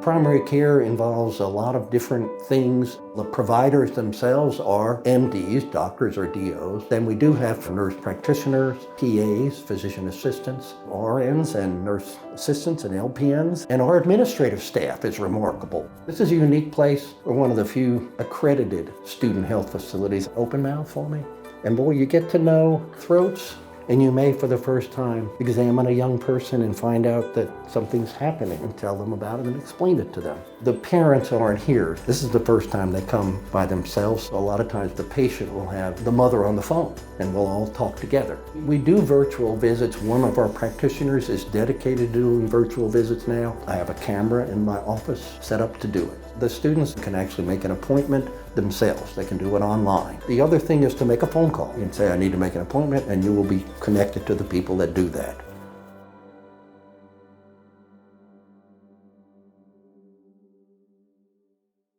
Primary care involves a lot of different things. The providers themselves are MDs, doctors or DOs. Then we do have nurse practitioners, PAs, physician assistants, RNs and nurse assistants and LPNs. And our administrative staff is remarkable. This is a unique place. We're one of the few accredited student health facilities. Open mouth for me. And boy, you get to know throats, and you may, for the first time, examine a young person and find out that something's happening and tell them about it and explain it to them. The parents aren't here. This is the first time they come by themselves. So a lot of times the patient will have the mother on the phone and we'll all talk together. We do virtual visits. One of our practitioners is dedicated to doing virtual visits now. I have a camera in my office set up to do it. The students can actually make an appointment themselves. They can do it online. The other thing is to make a phone call and say, I need to make an appointment, and you will be connected to the people that do that.